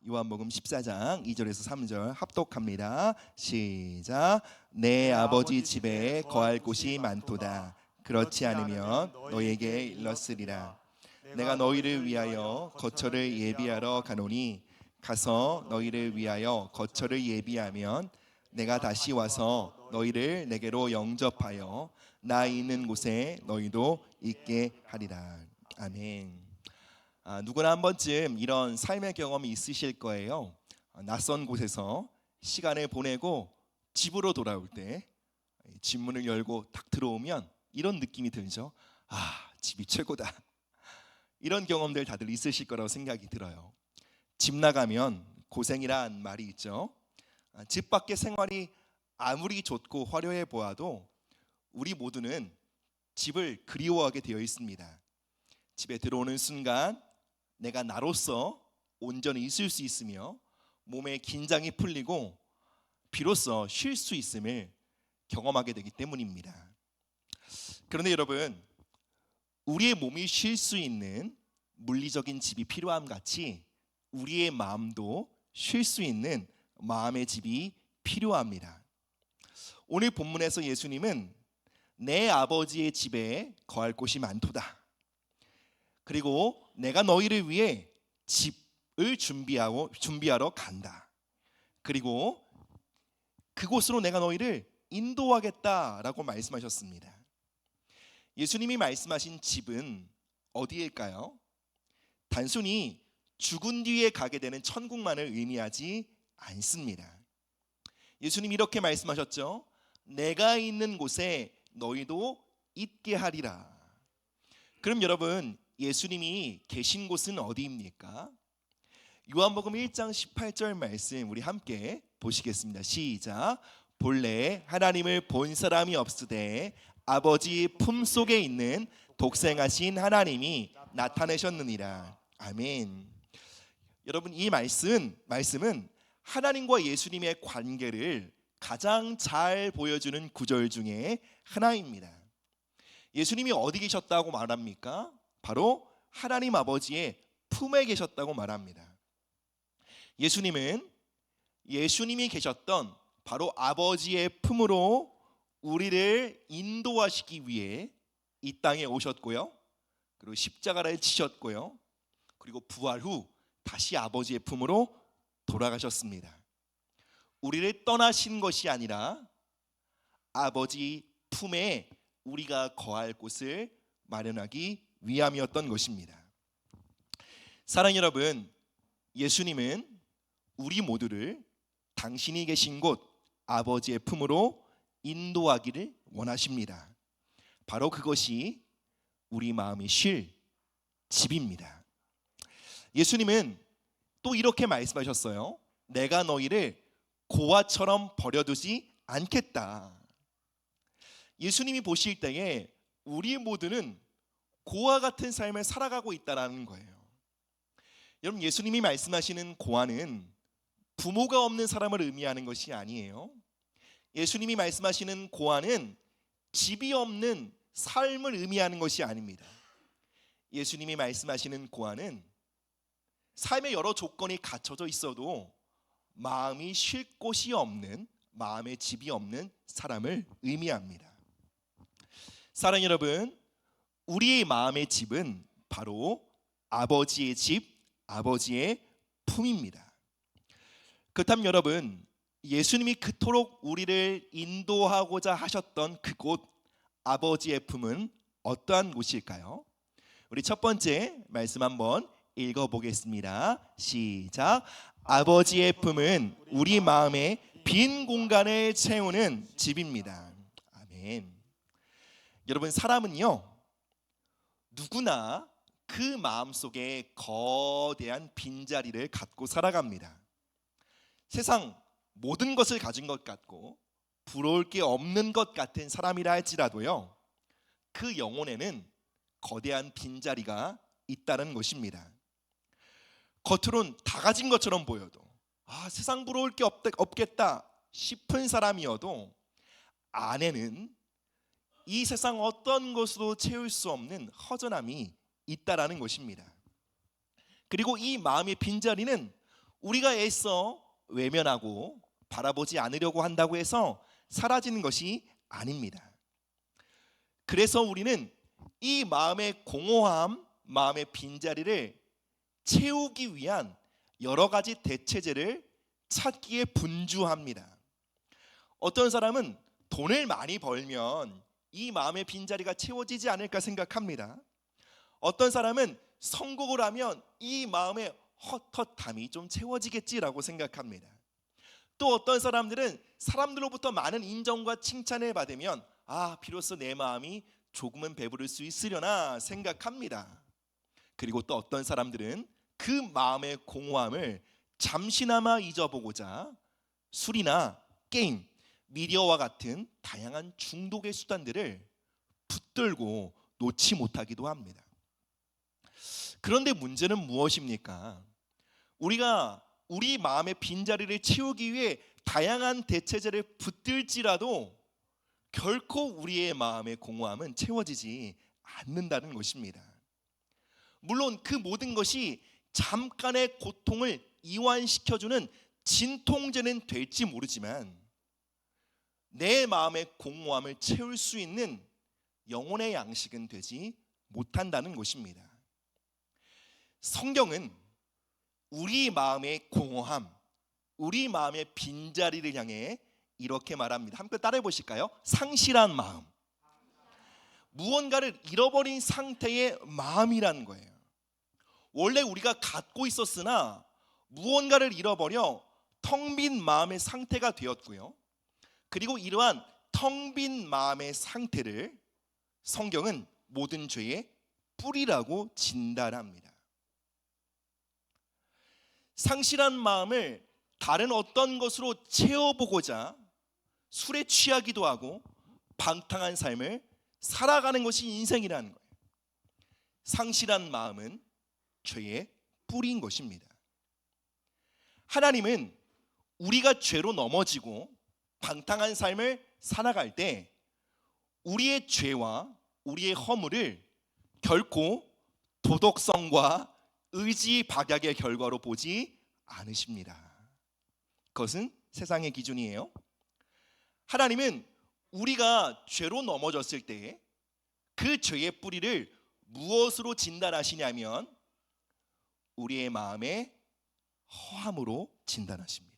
요한복음 14장 2절에서 3절 합독합니다. 시작. 내 아버지 집에 거할 곳이 많도다. 그렇지 않으면 너희에게 일렀으리라. 내가 너희를 위하여 거처를 예비하러 가노니 가서 너희를 위하여 거처를 예비하면 내가 다시 와서 너희를 내게로 영접하여 나 있는 곳에 너희도 있게 하리라. 아멘. 누구나 한 번쯤 이런 삶의 경험이 있으실 거예요. 낯선 곳에서 시간을 보내고 집으로 돌아올 때 집 문을 열고 딱 들어오면 이런 느낌이 들죠. 집이 최고다. 이런 경험들 다들 있으실 거라고 생각이 들어요. 집 나가면 고생이란 말이 있죠. 집 밖의 생활이 아무리 좋고 화려해 보아도 우리 모두는 집을 그리워하게 되어 있습니다. 집에 들어오는 순간 내가 나로서 온전히 있을 수 있으며 몸의 긴장이 풀리고 비로소 쉴 수 있음을 경험하게 되기 때문입니다. 그런데 여러분, 우리의 몸이 쉴 수 있는 물리적인 집이 필요함 같이 우리의 마음도 쉴 수 있는 마음의 집이 필요합니다. 오늘 본문에서 예수님은 내 아버지의 집에 거할 곳이 많도다. 그리고 내가 너희를 위해 집을 준비하러 간다. 그리고 그곳으로 내가 너희를 인도하겠다라고 말씀하셨습니다. 예수님이 말씀하신 집은 어디일까요? 단순히 죽은 뒤에 가게 되는 천국만을 의미하지 않습니다. 예수님이 이렇게 말씀하셨죠. 내가 있는 곳에 너희도 있게 하리라. 그럼 여러분, 예수님이 계신 곳은 어디입니까? 요한복음 1장 18절 말씀 우리 함께 보시겠습니다. 시작. 본래 하나님을 본 사람이 없으되 아버지 품속에 있는 독생하신 하나님이 나타내셨느니라. 아멘. 여러분, 이 말씀은 하나님과 예수님의 관계를 가장 잘 보여주는 구절 중에 하나입니다. 예수님이 어디 계셨다고 말합니까? 바로 하나님 아버지의 품에 계셨다고 말합니다. 예수님이 계셨던 바로 아버지의 품으로 우리를 인도하시기 위해 이 땅에 오셨고요. 그리고 십자가를 지셨고요. 그리고 부활 후 다시 아버지의 품으로 돌아가셨습니다. 우리를 떠나신 것이 아니라 아버지 품에 우리가 거할 곳을 마련하기 위함이었던 것입니다. 사랑하는 여러분, 예수님은 우리 모두를 당신이 계신 곳 아버지의 품으로 인도하기를 원하십니다. 바로 그것이 우리 마음이 쉴 집입니다. 예수님은 또 이렇게 말씀하셨어요. 내가 너희를 고아처럼 버려두지 않겠다. 예수님이 보실 때에 우리 모두는 고아 같은 삶을 살아가고 있다는 거예요. 여러분, 예수님이 말씀하시는 고아는 부모가 없는 사람을 의미하는 것이 아니에요. 예수님이 말씀하시는 고아는 집이 없는 삶을 의미하는 것이 아닙니다. 예수님이 말씀하시는 고아는 삶의 여러 조건이 갖춰져 있어도 마음이 쉴 곳이 없는, 마음의 집이 없는 사람을 의미합니다. 사랑하는 여러분, 우리의 마음의 집은 바로 아버지의 집, 아버지의 품입니다. 그렇다면 여러분, 예수님이 그토록 우리를 인도하고자 하셨던 그곳 아버지의 품은 어떠한 곳일까요? 우리 첫 번째 말씀 한번 읽어보겠습니다. 시작. 아버지의 품은 우리 마음의 빈 공간을 채우는 집입니다. 아멘. 여러분, 사람은요, 누구나 그 마음속에 거대한 빈자리를 갖고 살아갑니다. 세상 모든 것을 가진 것 같고 부러울 게 없는 것 같은 사람이라 할지라도요, 그 영혼에는 거대한 빈자리가 있다는 것입니다. 겉으론 다 가진 것처럼 보여도 세상 부러울 게 없겠다 싶은 사람이어도 안에는 이 세상 어떤 것으로 채울 수 없는 허전함이 있다라는 것입니다. 그리고 이 마음의 빈자리는 우리가 애써 외면하고 바라보지 않으려고 한다고 해서 사라지는 것이 아닙니다. 그래서 우리는 이 마음의 공허함, 마음의 빈자리를 채우기 위한 여러 가지 대체제를 찾기에 분주합니다. 어떤 사람은 돈을 많이 벌면 이 마음의 빈자리가 채워지지 않을까 생각합니다. 어떤 사람은 성공을 하면 이 마음의 헛헛함이 좀 채워지겠지라고 생각합니다. 또 어떤 사람들은 사람들로부터 많은 인정과 칭찬을 받으면 비로소 내 마음이 조금은 배부를 수 있으려나 생각합니다. 그리고 또 어떤 사람들은 그 마음의 공허함을 잠시나마 잊어보고자 술이나 게임, 미디어와 같은 다양한 중독의 수단들을 붙들고 놓지 못하기도 합니다. 그런데 문제는 무엇입니까? 우리가 우리 마음의 빈자리를 채우기 위해 다양한 대체제를 붙들지라도 결코 우리의 마음의 공허함은 채워지지 않는다는 것입니다. 물론 그 모든 것이 잠깐의 고통을 이완시켜주는 진통제는 될지 모르지만 내 마음의 공허함을 채울 수 있는 영혼의 양식은 되지 못한다는 것입니다. 성경은 우리 마음의 공허함, 우리 마음의 빈자리를 향해 이렇게 말합니다. 함께 따라해 보실까요? 상실한 마음, 무언가를 잃어버린 상태의 마음이라는 거예요. 원래 우리가 갖고 있었으나 무언가를 잃어버려 텅 빈 마음의 상태가 되었고요. 그리고 이러한 텅 빈 마음의 상태를 성경은 모든 죄의 뿌리라고 진단합니다. 상실한 마음을 다른 어떤 것으로 채워보고자 술에 취하기도 하고 방탕한 삶을 살아가는 것이 인생이라는 거예요. 상실한 마음은 죄의 뿌리인 것입니다. 하나님은 우리가 죄로 넘어지고 방탕한 삶을 살아갈 때 우리의 죄와 우리의 허물을 결코 도덕성과 의지 박약의 결과로 보지 않으십니다. 그것은 세상의 기준이에요. 하나님은 우리가 죄로 넘어졌을 때 그 죄의 뿌리를 무엇으로 진단하시냐면 우리의 마음의 허함으로 진단하십니다.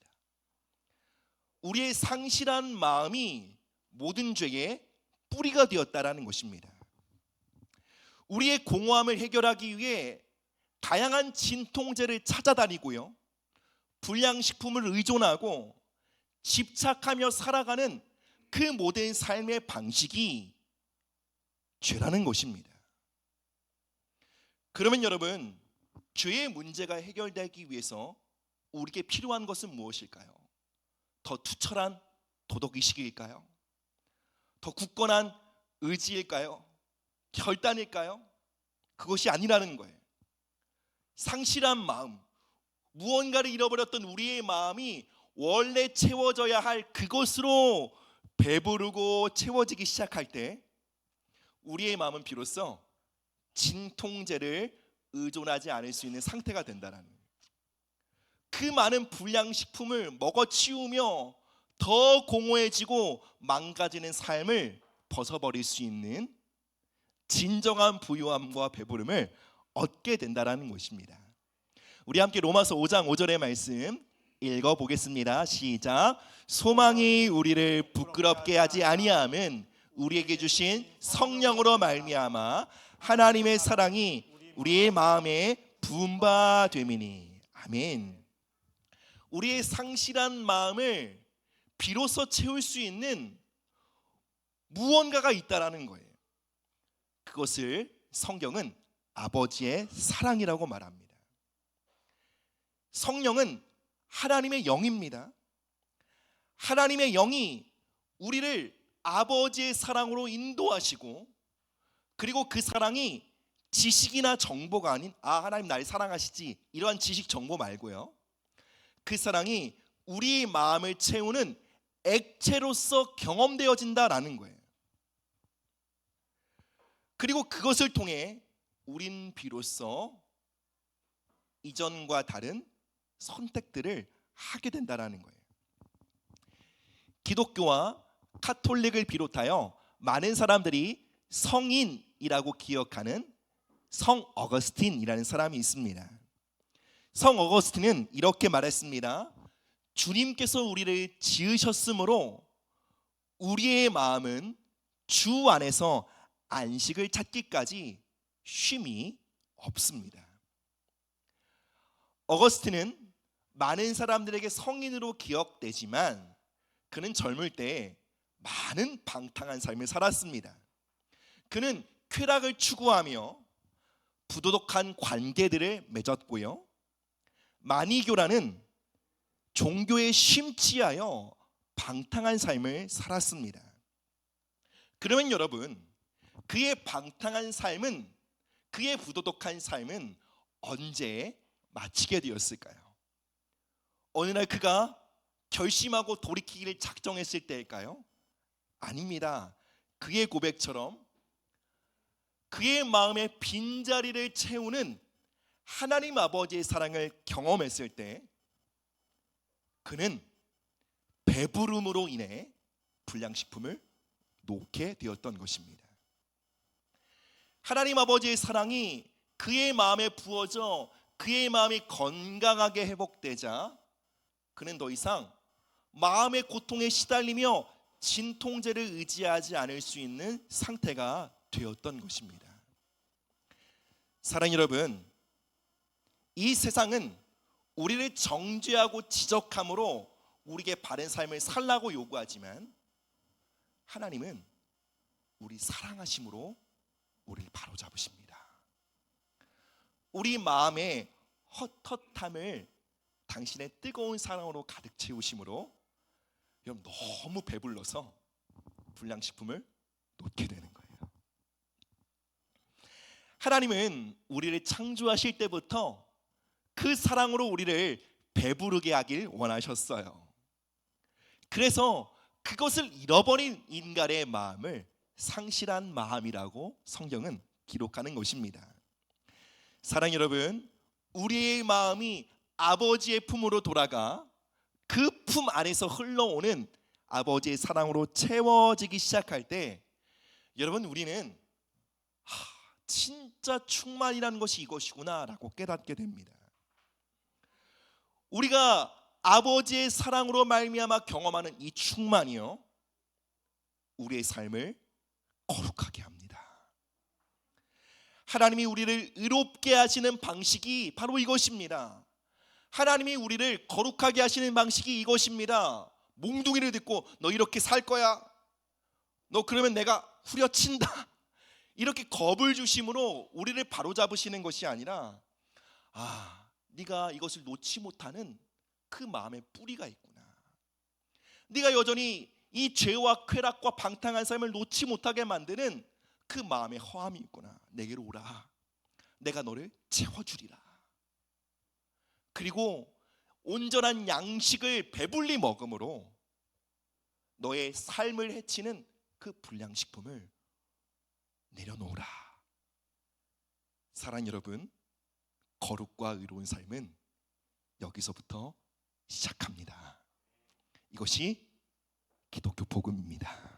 우리의 상실한 마음이 모든 죄의 뿌리가 되었다라는 것입니다. 우리의 공허함을 해결하기 위해 다양한 진통제를 찾아다니고요, 불량식품을 의존하고 집착하며 살아가는 그 모든 삶의 방식이 죄라는 것입니다. 그러면 여러분, 죄의 문제가 해결되기 위해서 우리에게 필요한 것은 무엇일까요? 더 투철한 도덕의식일까요? 더 굳건한 의지일까요? 결단일까요? 그것이 아니라는 거예요. 상실한 마음, 무언가를 잃어버렸던 우리의 마음이 원래 채워져야 할 그것으로 배부르고 채워지기 시작할 때 우리의 마음은 비로소 진통제를 의존하지 않을 수 있는 상태가 된다는 거예요. 그 많은 불량식품을 먹어치우며 더 공허해지고 망가지는 삶을 벗어버릴 수 있는 진정한 부유함과 배부름을 얻게 된다는 것입니다. 우리 함께 로마서 5장 5절의 말씀 읽어보겠습니다. 시작. 소망이 우리를 부끄럽게 하지 아니함은 우리에게 주신 성령으로 말미암아 하나님의 사랑이 우리의 마음에 부은 바 됨이니. 아멘. 우리의 상실한 마음을 비로소 채울 수 있는 무언가가 있다라는 거예요. 그것을 성경은 아버지의 사랑이라고 말합니다. 성령은 하나님의 영입니다. 하나님의 영이 우리를 아버지의 사랑으로 인도하시고, 그리고 그 사랑이 지식이나 정보가 아닌 하나님 날 사랑하시지 이러한 지식 정보 말고요, 그 사랑이 우리 마음을 채우는 액체로서 경험되어진다라는 거예요. 그리고 그것을 통해 우린 비로소 이전과 다른 선택들을 하게 된다라는 거예요. 기독교와 카톨릭을 비롯하여 많은 사람들이 성인이라고 기억하는 성 어거스틴이라는 사람이 있습니다. 성 어거스틴은 이렇게 말했습니다. 주님께서 우리를 지으셨으므로 우리의 마음은 주 안에서 안식을 찾기까지 쉼이 없습니다. 어거스틴은 많은 사람들에게 성인으로 기억되지만 그는 젊을 때 많은 방탕한 삶을 살았습니다. 그는 쾌락을 추구하며 부도덕한 관계들을 맺었고요, 마니교라는 종교에 심취하여 방탕한 삶을 살았습니다. 그러면 여러분, 그의 방탕한 삶은, 그의 부도덕한 삶은 언제 마치게 되었을까요? 어느 날 그가 결심하고 돌이키기를 작정했을 때일까요? 아닙니다. 그의 고백처럼 그의 마음의 빈자리를 채우는 하나님 아버지의 사랑을 경험했을 때 그는 배부름으로 인해 불량식품을 놓게 되었던 것입니다. 하나님 아버지의 사랑이 그의 마음에 부어져 그의 마음이 건강하게 회복되자 그는 더 이상 마음의 고통에 시달리며 진통제를 의지하지 않을 수 있는 상태가 되었던 것입니다. 사랑 여러분, 이 세상은 우리를 정죄하고 지적함으로 우리에게 바른 삶을 살라고 요구하지만 하나님은 우리 사랑하심으로 우리를 바로잡으십니다. 우리 마음의 헛헛함을 당신의 뜨거운 사랑으로 가득 채우심으로 여러분 너무 배불러서 불량식품을 놓게 되는 거예요. 하나님은 우리를 창조하실 때부터 그 사랑으로 우리를 배부르게 하길 원하셨어요. 그래서 그것을 잃어버린 인간의 마음을 상실한 마음이라고 성경은 기록하는 것입니다. 사랑 여러분, 우리의 마음이 아버지의 품으로 돌아가 그 품 안에서 흘러오는 아버지의 사랑으로 채워지기 시작할 때 여러분 우리는 진짜 충만이라는 것이 이것이구나 라고 깨닫게 됩니다. 우리가 아버지의 사랑으로 말미암아 경험하는 이 충만이요, 우리의 삶을 거룩하게 합니다. 하나님이 우리를 의롭게 하시는 방식이 바로 이것입니다. 하나님이 우리를 거룩하게 하시는 방식이 이것입니다. 몽둥이를 듣고 너 이렇게 살 거야, 너 그러면 내가 후려친다, 이렇게 겁을 주심으로 우리를 바로잡으시는 것이 아니라 네가 이것을 놓지 못하는 그 마음의 뿌리가 있구나, 네가 여전히 이 죄와 쾌락과 방탕한 삶을 놓지 못하게 만드는 그 마음의 허함이 있구나, 내게로 오라, 내가 너를 채워주리라. 그리고 온전한 양식을 배불리 먹음으로 너의 삶을 해치는 그 불량식품을 내려놓으라. 사랑 여러분, 거룩과 의로운 삶은 여기서부터 시작합니다. 이것이 기독교 복음입니다.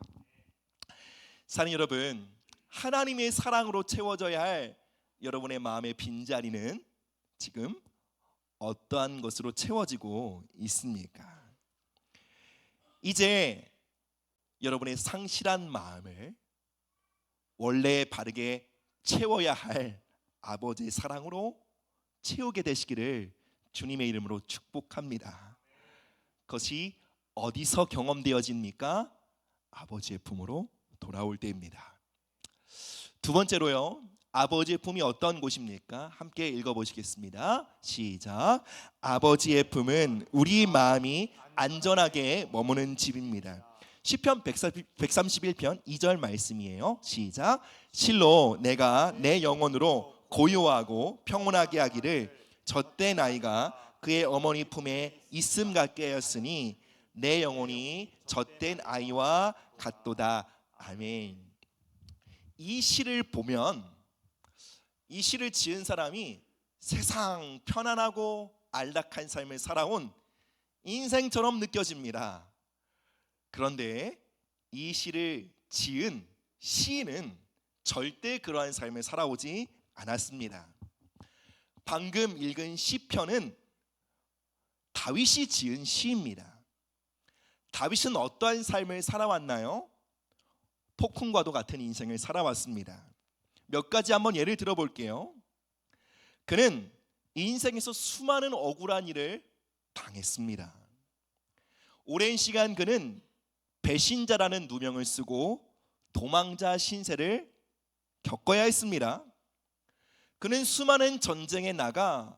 사랑 여러분, 하나님의 사랑으로 채워져야 할 여러분의 마음의 빈자리는 지금 어떠한 것으로 채워지고 있습니까? 이제 여러분의 상실한 마음을 원래 바르게 채워야 할 아버지의 사랑으로 채우게 되시기를 주님의 이름으로 축복합니다. 그것이 어디서 경험되어집니까? 아버지의 품으로 돌아올 때입니다. 두 번째로요, 아버지의 품이 어떤 곳입니까? 함께 읽어보시겠습니다. 시작. 아버지의 품은 우리 마음이 안전하게 머무는 집입니다. 시편 131편 2절 말씀이에요. 시작. 실로 내가 내 영혼으로 고요하고 평온하게 하기를 젖된 아이가 그의 어머니 품에 있음 같게 하였으니 내 영혼이 젖된 아이와 같도다. 아멘. 이 시를 보면 이 시를 지은 사람이 세상 편안하고 안락한 삶을 살아온 인생처럼 느껴집니다. 그런데 이 시를 지은 시인은 절대 그러한 삶을 살아오지 않았습니다. 방금 읽은 시편은 다윗이 지은 시입니다. 다윗은 어떠한 삶을 살아왔나요? 폭풍과도 같은 인생을 살아왔습니다. 몇 가지 한번 예를 들어볼게요. 그는 인생에서 수많은 억울한 일을 당했습니다. 오랜 시간 그는 배신자라는 누명을 쓰고 도망자 신세를 겪어야 했습니다. 그는 수많은 전쟁에 나가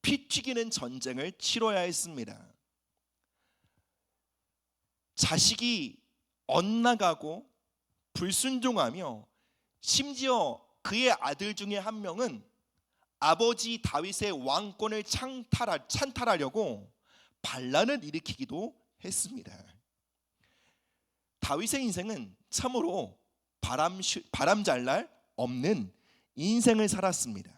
피 튀기는 전쟁을 치러야 했습니다. 자식이 엇나가고 불순종하며 심지어 그의 아들 중에 한 명은 아버지 다윗의 왕권을 찬탈하려고 반란을 일으키기도 했습니다. 다윗의 인생은 참으로 바람잘 없는 인생을 살았습니다.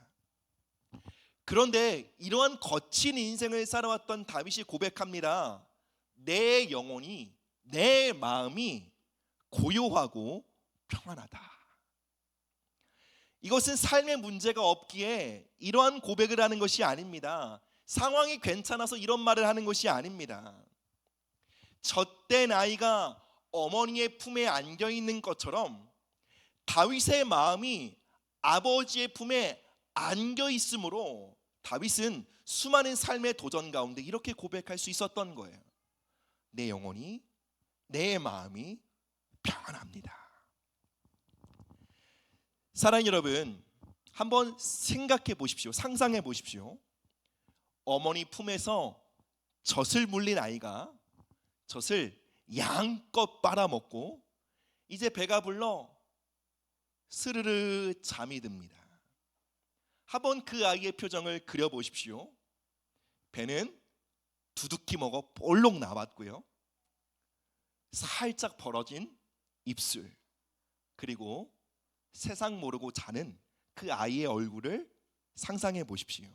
그런데 이러한 거친 인생을 살아왔던 다윗이 고백합니다. 내 영혼이, 내 마음이 고요하고 평안하다. 이것은 삶의 문제가 없기에 이러한 고백을 하는 것이 아닙니다. 상황이 괜찮아서 이런 말을 하는 것이 아닙니다. 젖된 아이가 어머니의 품에 안겨 있는 것처럼 다윗의 마음이 아버지의 품에 안겨 있으므로 다윗은 수많은 삶의 도전 가운데 이렇게 고백할 수 있었던 거예요. 내 영혼이, 내 마음이 평안합니다. 사랑하는 여러분, 한번 생각해 보십시오. 상상해 보십시오. 어머니 품에서 젖을 물린 아이가 젖을 양껏 빨아먹고 이제 배가 불러 스르르 잠이 듭니다. 한번 그 아이의 표정을 그려보십시오. 배는 두둑히 먹어 볼록 나왔고요. 살짝 벌어진 입술, 그리고 세상 모르고 자는 그 아이의 얼굴을 상상해 보십시오.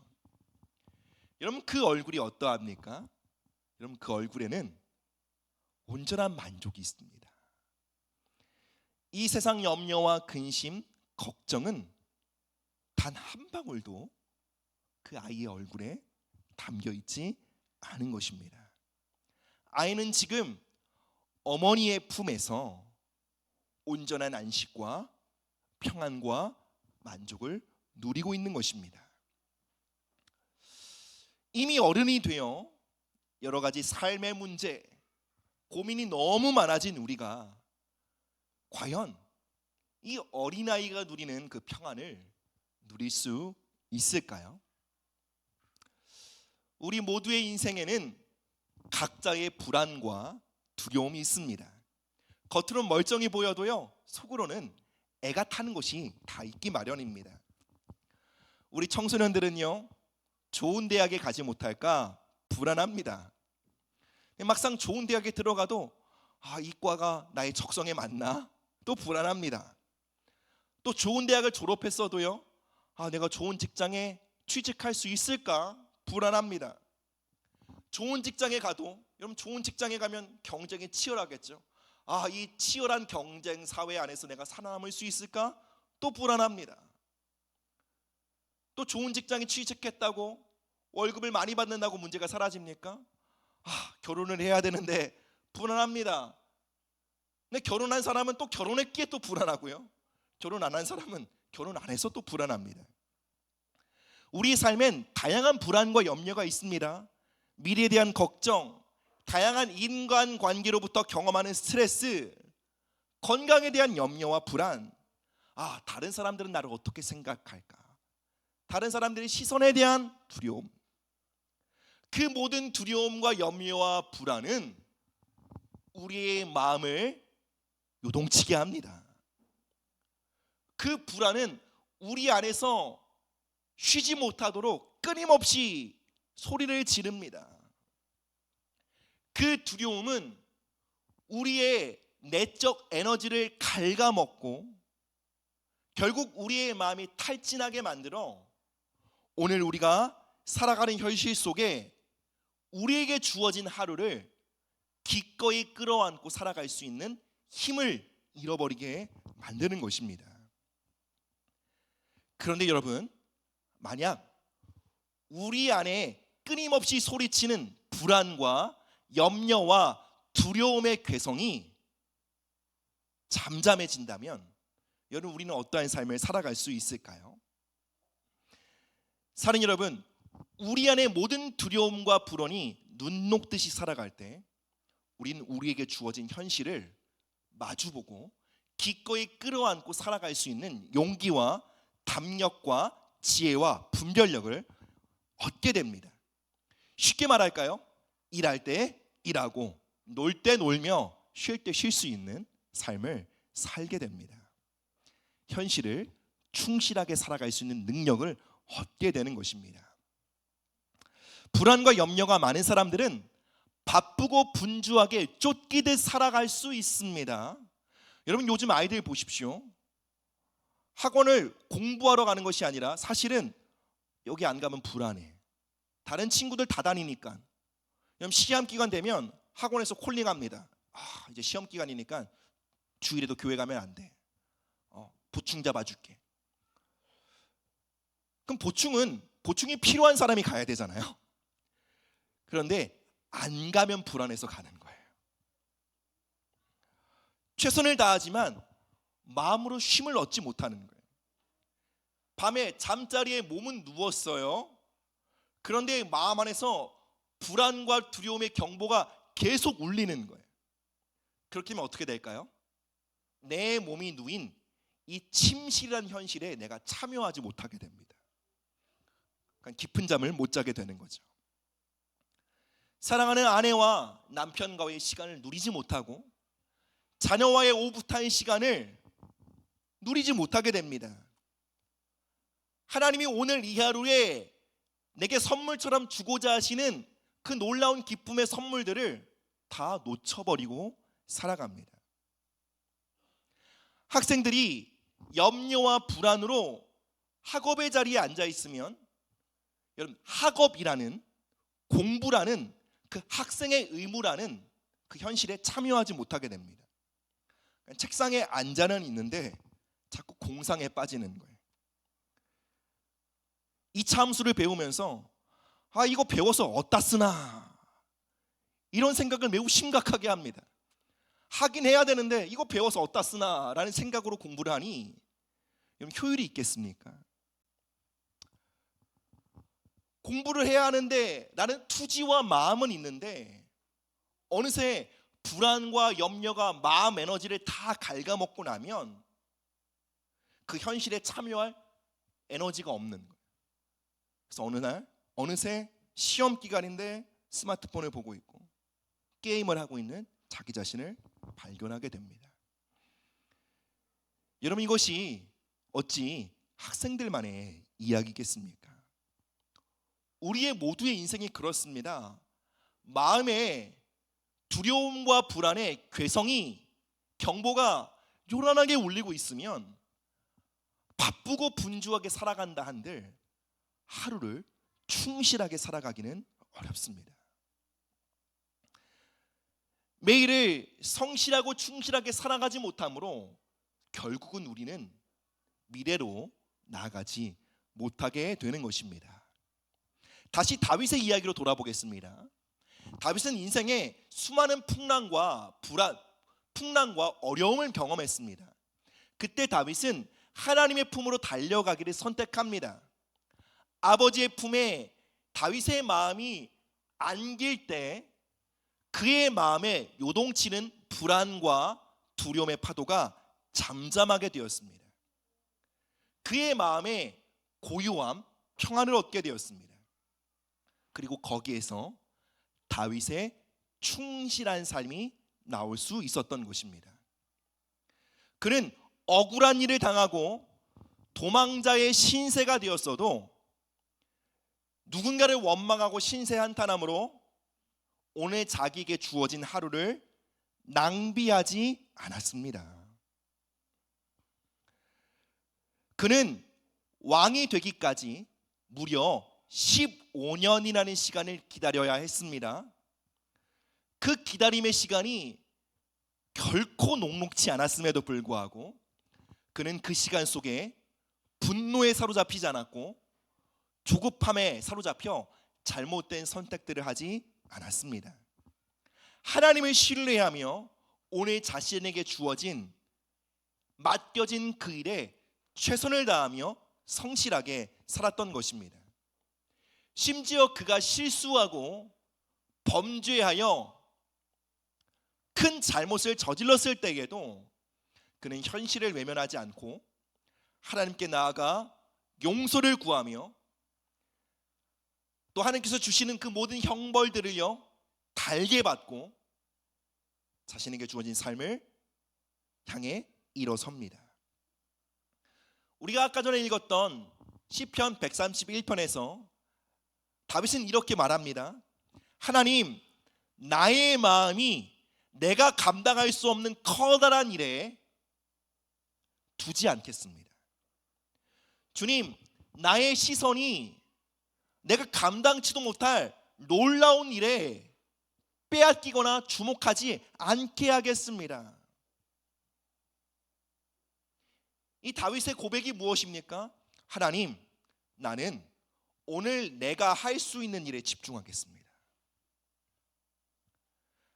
여러분, 그 얼굴이 어떠합니까? 여러분, 그 얼굴에는 온전한 만족이 있습니다. 이 세상 염려와 근심, 걱정은 단 한 방울도 그 아이의 얼굴에 담겨 있지 않은 것입니다. 아이는 지금 어머니의 품에서 온전한 안식과 평안과 만족을 누리고 있는 것입니다. 이미 어른이 되어 여러 가지 삶의 문제, 고민이 너무 많아진 우리가 과연 이 어린아이가 누리는 그 평안을 누릴 수 있을까요? 우리 모두의 인생에는 각자의 불안과 두려움이 있습니다. 겉으로는 멀쩡히 보여도요, 속으로는 애가 타는 것이 다 있기 마련입니다. 우리 청소년들은요, 좋은 대학에 가지 못할까 불안합니다. 막상 좋은 대학에 들어가도 이 과가 나의 적성에 맞나? 또 불안합니다. 또 좋은 대학을 졸업했어도요, 내가 좋은 직장에 취직할 수 있을까? 불안합니다. 좋은 직장에 가도, 여러분, 좋은 직장에 가면 경쟁이 치열하겠죠. 이 치열한 경쟁 사회 안에서 내가 살아남을 수 있을까? 또 불안합니다. 또 좋은 직장에 취직했다고 월급을 많이 받는다고 문제가 사라집니까? 결혼을 해야 되는데 불안합니다. 근데 결혼한 사람은 또 결혼했기에 또 불안하고요, 결혼 안 한 사람은 결혼 안 해서 또 불안합니다. 우리의 삶엔 다양한 불안과 염려가 있습니다. 미래에 대한 걱정, 다양한 인간관계로부터 경험하는 스트레스, 건강에 대한 염려와 불안. 다른 사람들은 나를 어떻게 생각할까? 다른 사람들의 시선에 대한 두려움. 그 모든 두려움과 염려와 불안은 우리의 마음을 요동치게 합니다. 그 불안은 우리 안에서 쉬지 못하도록 끊임없이 소리를 지릅니다. 그 두려움은 우리의 내적 에너지를 갉아먹고 결국 우리의 마음이 탈진하게 만들어 오늘 우리가 살아가는 현실 속에 우리에게 주어진 하루를 기꺼이 끌어안고 살아갈 수 있는 힘을 잃어버리게 만드는 것입니다. 그런데 여러분, 만약 우리 안에 끊임없이 소리치는 불안과 염려와 두려움의 괴성이 잠잠해진다면 여러분, 우리는 어떠한 삶을 살아갈 수 있을까요? 사는 여러분, 우리 안에 모든 두려움과 불안이 눈 녹듯이 살아갈 때 우리는 우리에게 주어진 현실을 마주보고 기꺼이 끌어안고 살아갈 수 있는 용기와 담력과 지혜와 분별력을 얻게 됩니다. 쉽게 말할까요? 일할 때 일하고 놀 때 놀며 쉴 때 쉴 수 있는 삶을 살게 됩니다. 현실을 충실하게 살아갈 수 있는 능력을 얻게 되는 것입니다. 불안과 염려가 많은 사람들은 바쁘고 분주하게 쫓기듯 살아갈 수 있습니다. 여러분, 요즘 아이들 보십시오. 학원을 공부하러 가는 것이 아니라 사실은 여기 안 가면 불안해. 다른 친구들 다 다니니까. 시험 기간 되면 학원에서 콜링합니다. 이제 시험 기간이니까 주일에도 교회 가면 안 돼. 보충 잡아줄게. 그럼 보충이 필요한 사람이 가야 되잖아요. 그런데 안 가면 불안해서 가는 거예요. 최선을 다하지만 마음으로 쉼을 얻지 못하는 거예요. 밤에 잠자리에 몸은 누웠어요. 그런데 마음 안에서 불안과 두려움의 경보가 계속 울리는 거예요. 그렇게 되면 어떻게 될까요? 내 몸이 누인 이 침실이라는 현실에 내가 참여하지 못하게 됩니다. 그러니까 깊은 잠을 못 자게 되는 거죠. 사랑하는 아내와 남편과의 시간을 누리지 못하고 자녀와의 오붓한 시간을 누리지 못하게 됩니다. 하나님이 오늘 이 하루에 내게 선물처럼 주고자 하시는 그 놀라운 기쁨의 선물들을 다 놓쳐버리고 살아갑니다. 학생들이 염려와 불안으로 학업의 자리에 앉아 있으면 여러분, 학업이라는, 공부라는, 그 학생의 의무라는 그 현실에 참여하지 못하게 됩니다. 책상에 앉아는 있는데 자꾸 공상에 빠지는 거예요. 이차 함수를 배우면서 이거 배워서 어디다 쓰나, 이런 생각을 매우 심각하게 합니다. 하긴 해야 되는데 이거 배워서 어디다 쓰나 라는 생각으로 공부를 하니 효율이 있겠습니까? 공부를 해야 하는데 나는 투지와 마음은 있는데 어느새 불안과 염려가 마음 에너지를 다 갉아먹고 나면 그 현실에 참여할 에너지가 없는 거예요. 그래서 어느 날 어느새 시험 기간인데 스마트폰을 보고 있고 게임을 하고 있는 자기 자신을 발견하게 됩니다. 여러분, 이것이 어찌 학생들만의 이야기겠습니까? 우리의 모두의 인생이 그렇습니다. 마음에 두려움과 불안의 괴성이, 경보가 요란하게 울리고 있으면 바쁘고 분주하게 살아간다 한들 하루를 충실하게 살아가기는 어렵습니다. 매일을 성실하고 충실하게 살아가지 못하므로 결국은 우리는 미래로 나아가지 못하게 되는 것입니다. 다시 다윗의 이야기로 돌아보겠습니다. 다윗은 인생에 수많은 풍랑과 어려움을 경험했습니다. 그때 다윗은 하나님의 품으로 달려가기를 선택합니다. 아버지의 품에 다윗의 마음이 안길 때 그의 마음에 요동치는 불안과 두려움의 파도가 잠잠하게 되었습니다. 그의 마음에 고요함, 평안을 얻게 되었습니다. 그리고 거기에서 다윗의 충실한 삶이 나올 수 있었던 것입니다. 그는 억울한 일을 당하고 도망자의 신세가 되었어도 누군가를 원망하고 신세 한탄함으로 오늘 자기에게 주어진 하루를 낭비하지 않았습니다. 그는 왕이 되기까지 무려 15년이라는 시간을 기다려야 했습니다. 그 기다림의 시간이 결코 녹록지 않았음에도 불구하고 그는 그 시간 속에 분노에 사로잡히지 않았고 조급함에 사로잡혀 잘못된 선택들을 하지 않았습니다. 하나님을 신뢰하며 오늘 자신에게 주어진 맡겨진 그 일에 최선을 다하며 성실하게 살았던 것입니다. 심지어 그가 실수하고 범죄하여 큰 잘못을 저질렀을 때에도 그는 현실을 외면하지 않고 하나님께 나아가 용서를 구하며 또 하나님께서 주시는 그 모든 형벌들을요 달게 받고 자신에게 주어진 삶을 향해 일어섭니다. 우리가 아까 전에 읽었던 시편 131편에서 다윗은 이렇게 말합니다. 하나님, 나의 마음이 내가 감당할 수 없는 커다란 일에 두지 않겠습니다. 주님, 나의 시선이 내가 감당치도 못할 놀라운 일에 빼앗기거나 주목하지 않게 하겠습니다. 이 다윗의 고백이 무엇입니까? 하나님, 나는 오늘 내가 할 수 있는 일에 집중하겠습니다.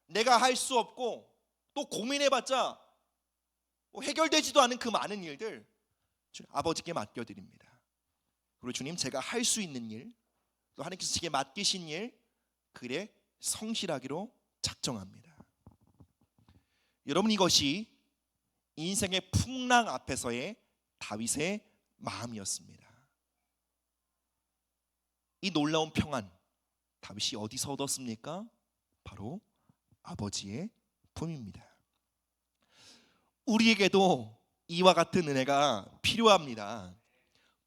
내가 할 수 없고 또 고민해봤자 해결되지도 않은 그 많은 일들 아버지께 맡겨드립니다. 그리고 주님, 제가 할 수 있는 일, 또 하나님께서 제게 맡기신 일, 그 일에 성실하기로 작정합니다. 여러분, 이것이 인생의 풍랑 앞에서의 다윗의 마음이었습니다. 이 놀라운 평안, 다윗이 어디서 얻었습니까? 바로 아버지의 품입니다. 우리에게도 이와 같은 은혜가 필요합니다.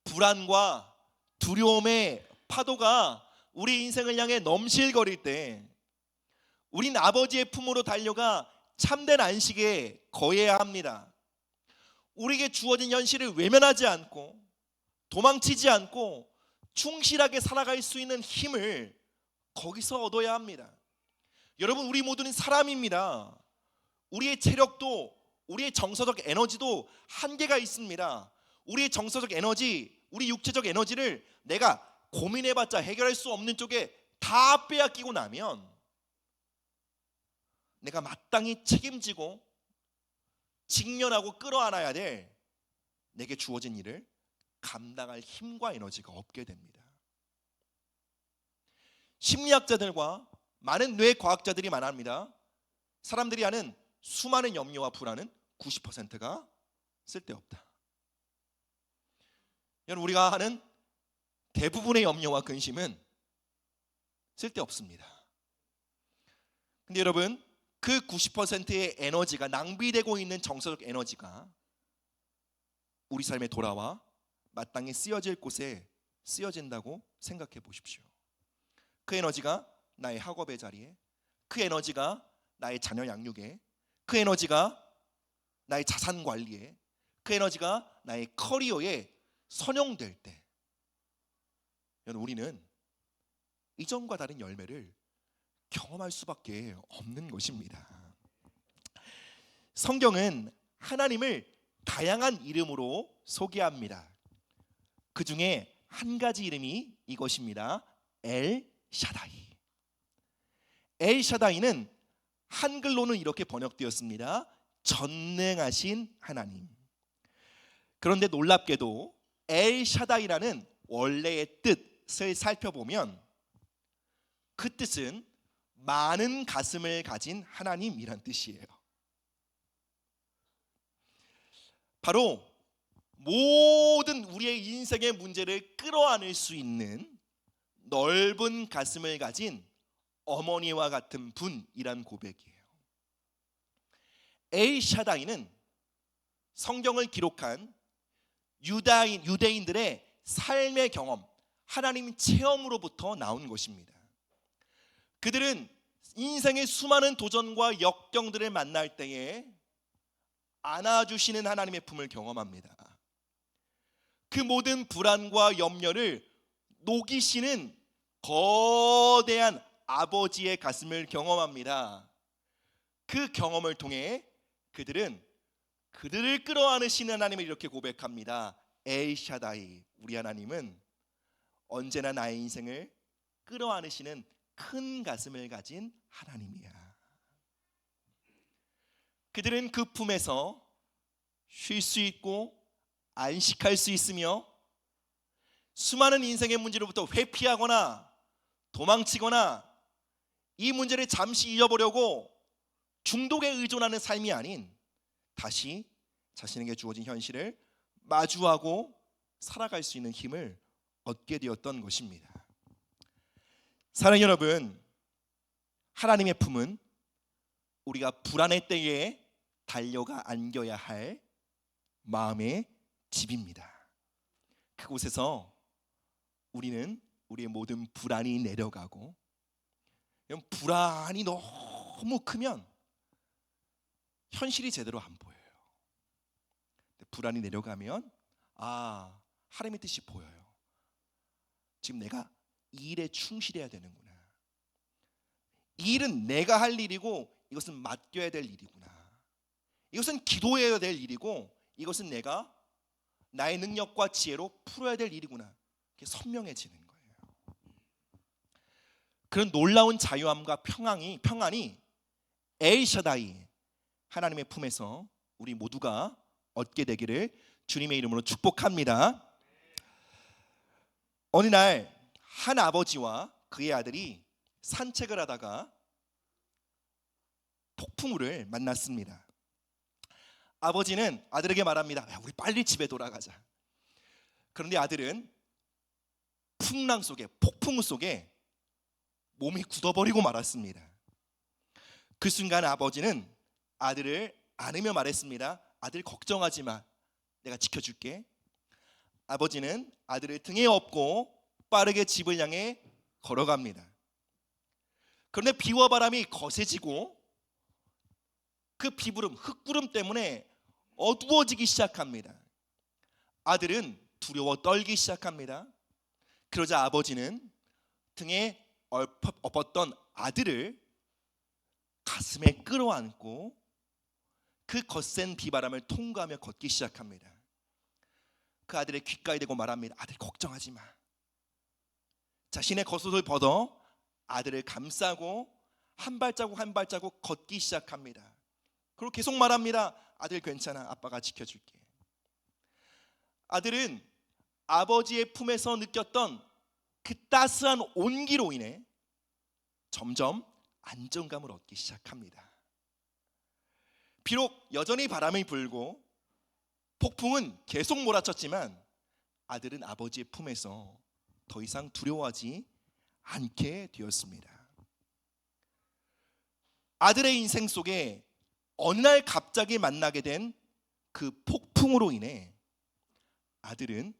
불안과 두려움의 파도가 우리 인생을 향해 넘실거릴 때 우린 아버지의 품으로 달려가 참된 안식에 거해야 합니다. 우리에게 주어진 현실을 외면하지 않고 도망치지 않고 충실하게 살아갈 수 있는 힘을 거기서 얻어야 합니다. 여러분, 우리 모두는 사람입니다. 우리의 체력도 우리의 정서적 에너지도 한계가 있습니다. 우리의 정서적 에너지, 우리 육체적 에너지를 내가 고민해봤자 해결할 수 없는 쪽에 다 빼앗기고 나면 내가 마땅히 책임지고 직면하고 끌어안아야 될 내게 주어진 일을 감당할 힘과 에너지가 없게 됩니다. 심리학자들과 많은 뇌과학자들이 말합니다. 사람들이 하는 수많은 염려와 불안은 90%가 쓸데없다. 여러분, 우리가 하는 대부분의 염려와 근심은 쓸데없습니다. 근데 여러분, 그 90%의 에너지가 낭비되고 있는 정서적 에너지가 우리 삶에 돌아와 마땅히 쓰여질 곳에 쓰여진다고 생각해 보십시오. 그 에너지가 나의 학업의 자리에, 그 에너지가 나의 자녀 양육에, 그 에너지가 나의 자산 관리에, 그 에너지가 나의 커리어에 선용될 때 여러분, 우리는 이전과 다른 열매를 경험할 수밖에 없는 것입니다. 성경은 하나님을 다양한 이름으로 소개합니다. 그 중에 한 가지 이름이 이것입니다. 엘 샤다이. 엘 샤다이는 한글로는 이렇게 번역되었습니다. 전능하신 하나님. 그런데 놀랍게도 엘 샤다이라는 원래의 뜻을 살펴보면 그 뜻은 많은 가슴을 가진 하나님이란 뜻이에요. 바로 모든 우리의 인생의 문제를 끌어안을 수 있는 넓은 가슴을 가진 어머니와 같은 분이란 고백이에요. 엘샤다이는 성경을 기록한 유대인들의 삶의 경험, 하나님 체험으로부터 나온 것입니다. 그들은 인생의 수많은 도전과 역경들을 만날 때에 안아주시는 하나님의 품을 경험합니다. 그 모든 불안과 염려를 녹이시는 거대한 아버지의 가슴을 경험합니다. 그 경험을 통해 그들은 그들을 끌어안으시는 하나님을 이렇게 고백합니다. 엘샤다이, 우리 하나님은 언제나 나의 인생을 끌어안으시는 큰 가슴을 가진 하나님이야. 그들은 그 품에서 쉴 수 있고 안식할 수 있으며 수많은 인생의 문제로부터 회피하거나 도망치거나 이 문제를 잠시 잊어보려고 중독에 의존하는 삶이 아닌 다시 자신에게 주어진 현실을 마주하고 살아갈 수 있는 힘을 얻게 되었던 것입니다. 사랑하는 여러분, 하나님의 품은 우리가 불안의 때에 달려가 안겨야 할 마음의 집입니다. 그곳에서 우리는 우리의 모든 불안이 내려가고, 불안이 너무 크면 현실이 제대로 안 보여요. 불안이 내려가면 하나님의 뜻이 보여요. 지금 내가 이 일에 충실해야 되는구나. 이 일은 내가 할 일이고 이것은 맡겨야 될 일이구나. 이것은 기도해야 될 일이고 이것은 내가 나의 능력과 지혜로 풀어야 될 일이구나. 이게 선명해지는 거예요. 그런 놀라운 자유함과 평안이 엘샤다이, 하나님의 품에서 우리 모두가 얻게 되기를 주님의 이름으로 축복합니다. 어느 날 한 아버지와 그의 아들이 산책을 하다가 폭풍우를 만났습니다. 아버지는 아들에게 말합니다. 야, 우리 빨리 집에 돌아가자. 그런데 아들은 풍랑 속에, 폭풍우 속에 몸이 굳어버리고 말았습니다. 그 순간 아버지는 아들을 안으며 말했습니다. 아들, 걱정하지 마. 내가 지켜줄게. 아버지는 아들을 등에 업고 빠르게 집을 향해 걸어갑니다. 그런데 비와 바람이 거세지고 그 비구름, 흙구름 때문에 어두워지기 시작합니다. 아들은 두려워 떨기 시작합니다. 그러자 아버지는 등에 엎었던 아들을 가슴에 끌어안고 그 거센 비바람을 통과하며 걷기 시작합니다. 그 아들의 귓가에 대고 말합니다. 아들, 걱정하지 마. 자신의 겉옷을 벗어 아들을 감싸고 한 발자국 한 발자국 걷기 시작합니다. 그리고 계속 말합니다. 아들, 괜찮아. 아빠가 지켜줄게. 아들은 아버지의 품에서 느꼈던 그 따스한 온기로 인해 점점 안정감을 얻기 시작합니다. 비록 여전히 바람이 불고 폭풍은 계속 몰아쳤지만 아들은 아버지의 품에서 더 이상 두려워하지 않게 되었습니다. 아들의 인생 속에 어느 날 갑자기 만나게 된 그 폭풍으로 인해 아들은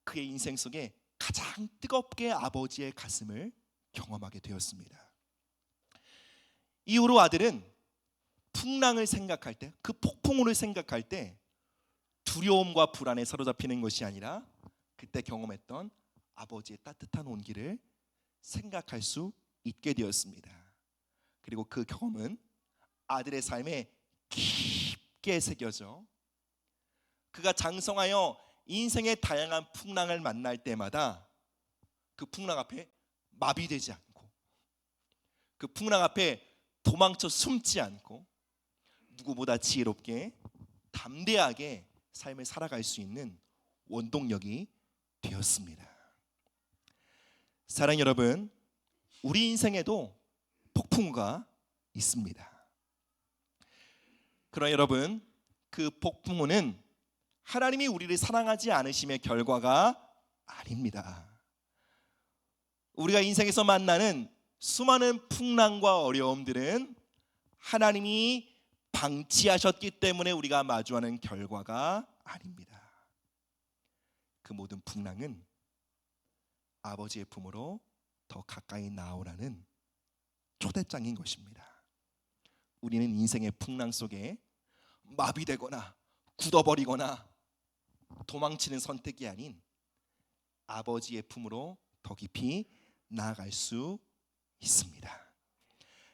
그의 인생 속에 가장 뜨겁게 아버지의 가슴을 경험하게 되었습니다. 이후로 아들은 풍랑을 생각할 때, 그 폭풍우를 생각할 때 두려움과 불안에 사로잡히는 것이 아니라 그때 경험했던 아버지의 따뜻한 온기를 생각할 수 있게 되었습니다. 그리고 그 경험은 아들의 삶에 깊게 새겨져 그가 장성하여 인생의 다양한 풍랑을 만날 때마다 그 풍랑 앞에 마비되지 않고 그 풍랑 앞에 도망쳐 숨지 않고 누구보다 지혜롭게 담대하게 삶을 살아갈 수 있는 원동력이 되었습니다. 사랑하는 여러분, 우리 인생에도 폭풍우가 있습니다. 그러나 여러분, 그 폭풍우는 하나님이 우리를 사랑하지 않으심의 결과가 아닙니다. 우리가 인생에서 만나는 수많은 풍랑과 어려움들은 하나님이 방치하셨기 때문에 우리가 마주하는 결과가 아닙니다. 그 모든 풍랑은 아버지의 품으로 더 가까이 나오라는 초대장인 것입니다. 우리는 인생의 풍랑 속에 마비되거나 굳어버리거나 도망치는 선택이 아닌 아버지의 품으로 더 깊이 나아갈 수 있습니다.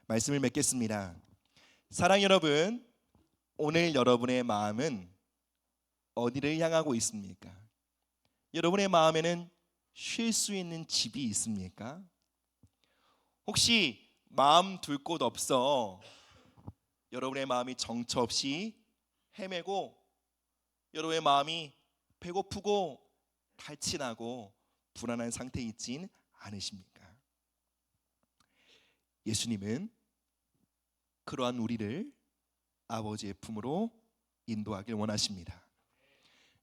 말씀을 맺겠습니다. 사랑 여러분, 오늘 여러분의 마음은 어디를 향하고 있습니까? 여러분의 마음에는 쉴 수 있는 집이 있습니까? 혹시 마음 둘 곳 없어 여러분의 마음이 정처 없이 헤매고 여러분의 마음이 배고프고 탈진하고 불안한 상태에 있진 않으십니까? 예수님은 그러한 우리를 아버지의 품으로 인도하길 원하십니다.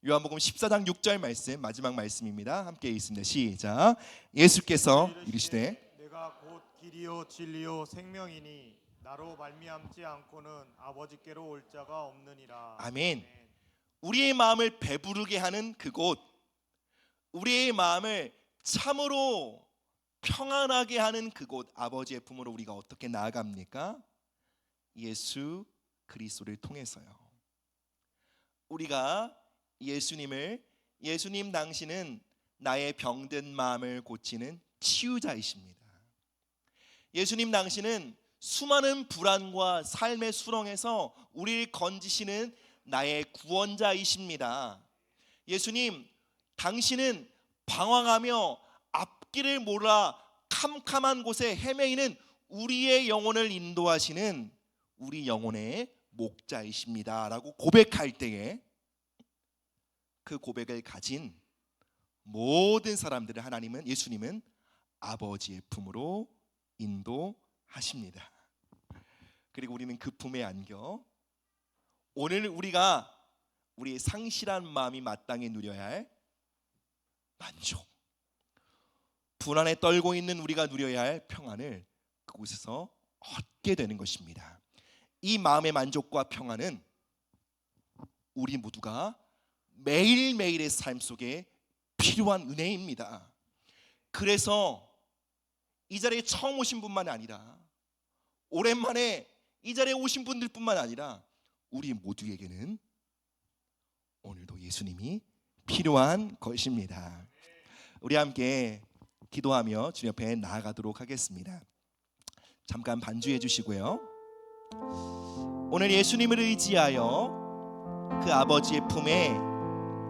요한복음 14장 6절 말씀, 마지막 말씀입니다. 함께 읽습니다. 시작. 예수께서 이르시되 내가 곧 길이요 진리요 생명이니 나로 말미암지 않고는 아버지께로 올 자가 없느니라. 아멘. 우리의 마음을 배부르게 하는 그곳, 우리의 마음을 참으로 평안하게 하는 그곳, 아버지의 품으로 우리가 어떻게 나아갑니까? 예수 그리스도를 통해서요. 우리가 예수님 당신은 나의 병든 마음을 고치는 치유자이십니다. 예수님 당신은 수많은 불안과 삶의 수렁에서 우리를 건지시는 나의 구원자이십니다. 예수님 당신은 방황하며 앞길을 몰라 캄캄한 곳에 헤매이는 우리의 영혼을 인도하시는 우리 영혼의 목자이십니다 라고 고백할 때에 그 고백을 가진 모든 사람들을 예수님은 아버지의 품으로 인도하십니다. 그리고 우리는 그 품에 안겨 오늘 우리의 상실한 마음이 마땅히 누려야 할 만족, 불안에 떨고 있는 우리가 누려야 할 평안을 그곳에서 얻게 되는 것입니다. 이 마음의 만족과 평안은 우리 모두가 매일매일의 삶 속에 필요한 은혜입니다. 그래서 이 자리에 처음 오신 분만 아니라 오랜만에 이 자리에 오신 분들뿐만 아니라 우리 모두에게는 오늘도 예수님이 필요한 것입니다. 우리 함께 기도하며 주님 옆에 나아가도록 하겠습니다. 잠깐 반주해 주시고요. 오늘 예수님을 의지하여 그 아버지의 품에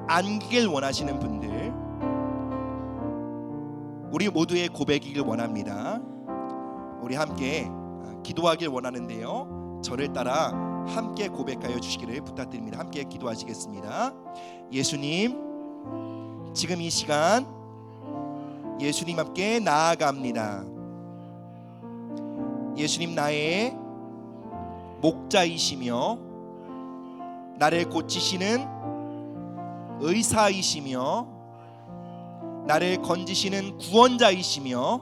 안기길 원하시는 분들, 우리 모두의 고백이길 원합니다. 우리 함께 기도하길 원하는데요, 저를 따라 함께 고백하여 주시기를 부탁드립니다. 함께 기도하시겠습니다. 예수님, 지금 이 시간 예수님 앞에 나아갑니다. 예수님 나의 목자이시며 나를 고치시는 의사이시며 나를 건지시는 구원자이시며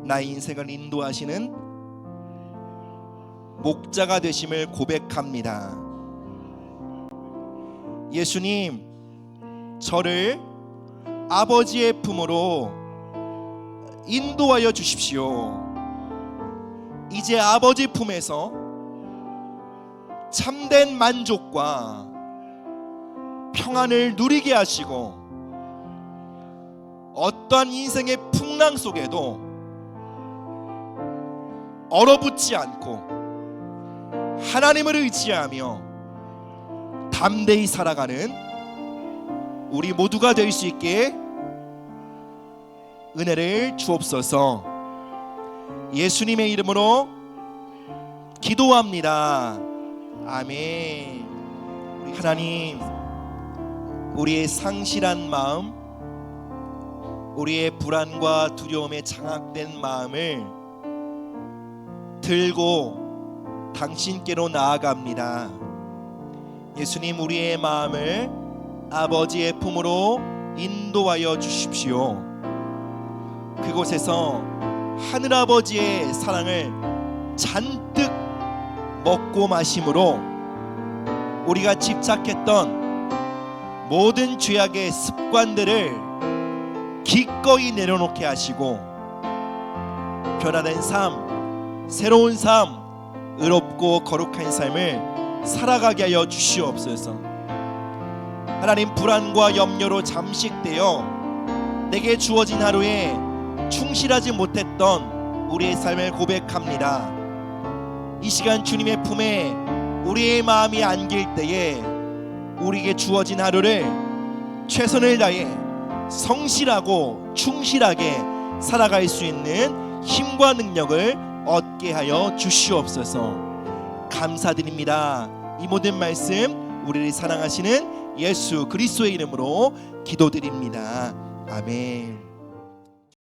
나의 인생을 인도하시는 목자가 되심을 고백합니다. 예수님, 저를 아버지의 품으로 인도하여 주십시오. 이제 아버지 품에서 참된 만족과 평안을 누리게 하시고 어떠한 인생의 풍랑 속에도 얼어붙지 않고 하나님을 의지하며 담대히 살아가는 우리 모두가 될 수 있게 은혜를 주옵소서. 예수님의 이름으로 기도합니다. 아멘. 우리 하나님, 우리의 상실한 마음, 우리의 불안과 두려움에 장악된 마음을 들고 당신께로 나아갑니다. 예수님, 우리의 마음을 아버지의 품으로 인도하여 주십시오. 그곳에서 하늘아버지의 사랑을 잔뜩 먹고 마심으로 우리가 집착했던 모든 죄악의 습관들을 기꺼이 내려놓게 하시고 변화된 삶, 새로운 삶, 의롭고 거룩한 삶을 살아가게 하여 주시옵소서. 하나님, 불안과 염려로 잠식되어 내게 주어진 하루에 충실하지 못했던 우리의 삶을 고백합니다. 이 시간 주님의 품에 우리의 마음이 안길 때에 우리에게 주어진 하루를 최선을 다해 성실하고 충실하게 살아갈 수 있는 힘과 능력을 얻게 하여 주시옵소서. 감사드립니다. 이 모든 말씀 우리를 사랑하시는 예수 그리스도의 이름으로 기도드립니다. 아멘.